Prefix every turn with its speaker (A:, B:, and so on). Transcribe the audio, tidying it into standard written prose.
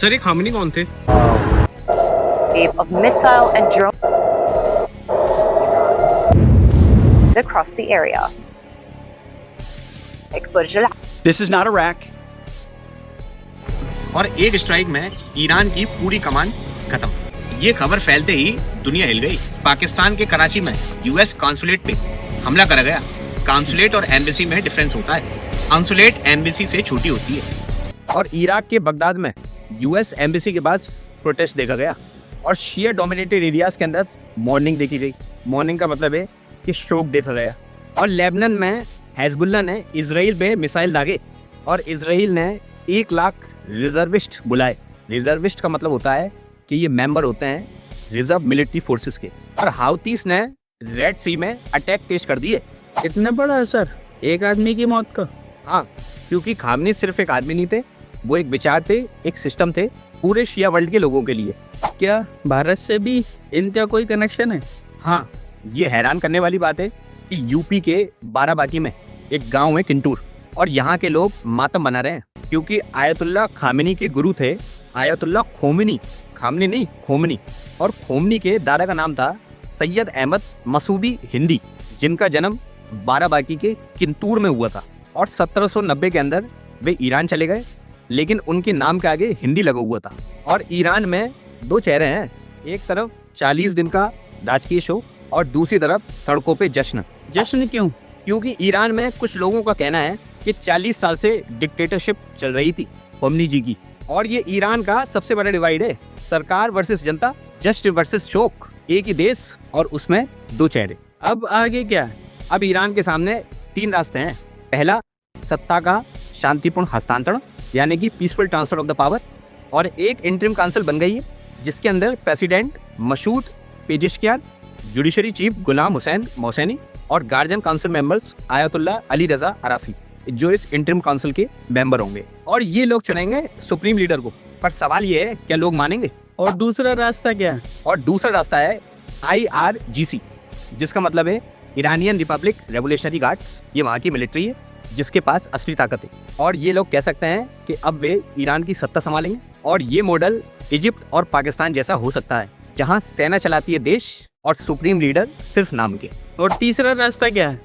A: Sir ये खामनी कौन थे?
B: Wave of missile and drone across the area.
C: This is not Iraq.
D: और एक स्ट्राइक में ईरान की पूरी कमान खत्म। ये खबर फैलते ही दुनिया हिल गई। पाकिस्तान के कराची में यूएस कॉन्सुलेट पे हमला करा गया। कॉन्सुलेट और एम्बेसी में डिफरेंस होता है। कॉन्सुलेट एम्बेसी से छोटी होती है।
C: और इराक के बगदाद में यूएस एम्बेसी के पास प्रोटेस्ट देखा गया और शिया डोमिनेटेड एरियाज के अंदर मॉर्निंग देखी गई। मॉर्निंग का मतलब है कि शोक देखा गया। और लेबनान में हिजबुल्लाह ने इजराइल पे मिसाइल दागे और इजराइल ने 1 लाख रिजर्विस्ट बुलाए। रिजर्विस्ट का मतलब होता है कि ये मेंबर होते हैं रिजर्व मिलिट्री फोर्सेस के। और हाउतीस ने रेड सी में अटैक तेज कर दिए।
E: इतना बड़ा असर एक आदमी की मौत का?
C: हाँ, क्योंकि खामनी सिर्फ एक आदमी नहीं थे, वो एक विचार थे, एक सिस्टम थे पूरे शिया वर्ल्ड के लोगों के लिए।
E: क्या भारत से भी इनका कोई कनेक्शन है?
C: हाँ, ये हैरान करने वाली बात है कि यूपी के बाराबांकी में एक गांव है किंटूर और यहाँ के लोग मातम मना रहे हैं क्योंकि आयतुल्लाह खामेनी के गुरु थे आयतुल्लाह खोमेनी। खामनी नहीं, खोमेनी। और खोमेनी के दादा का नाम था सैयद अहमद मसूदी हिंदी, जिनका जन्म बाराबांकी के किंतूर में हुआ था। और 1790 के अंदर वे ईरान चले गए, लेकिन उनके नाम के आगे हिंदी लगा हुआ था। और ईरान में 2 चेहरे हैं, एक तरफ 40 दिन का राजकीय शोक और दूसरी तरफ सड़कों पे जश्न।
E: जश्न क्यों?
C: क्योंकि ईरान में कुछ लोगों का कहना है कि 40 साल से डिक्टेटरशिप चल रही थी खोमेनी जी की। और ये ईरान का सबसे बड़ा डिवाइड है, सरकार वर्सेस जनता, जश्न वर्सेस शोक। एक ही देश और उसमें 2 चेहरे।
E: अब आगे क्या?
C: अब ईरान के सामने 3 रास्ते हैं। पहला, सत्ता का शांतिपूर्ण हस्तांतरण यानी कि peaceful transfer of the power. और एक इंटरिम काउंसिल बन गई है जिसके अंदर president Masoud Pezeshkian, judiciary chief Gholam Hossein Mohseni और guardian council members Ayatollah Ali Reza Arafi, जो इस इंटरिम काउंसिल के मेंबर होंगे। और ये लोग चुनेंगे सुप्रीम लीडर को। पर सवाल ये है, क्या लोग मानेंगे?
E: और दूसरा रास्ता क्या?
C: और दूसरा रास्ता है IRGC, जिसका मतलब है ईरानियन रिपब्लिक रेवोल्यूशनरी गार्ड्स। ये वहाँ की मिलिट्री है जिसके पास असली ताकत है। और ये लोग कह सकते हैं कि अब वे ईरान की सत्ता संभालेंगे। और ये मॉडल इजिप्ट और पाकिस्तान जैसा हो सकता है, जहाँ सेना चलाती है देश और सुप्रीम लीडर सिर्फ नाम के।
E: और तीसरा रास्ता क्या है?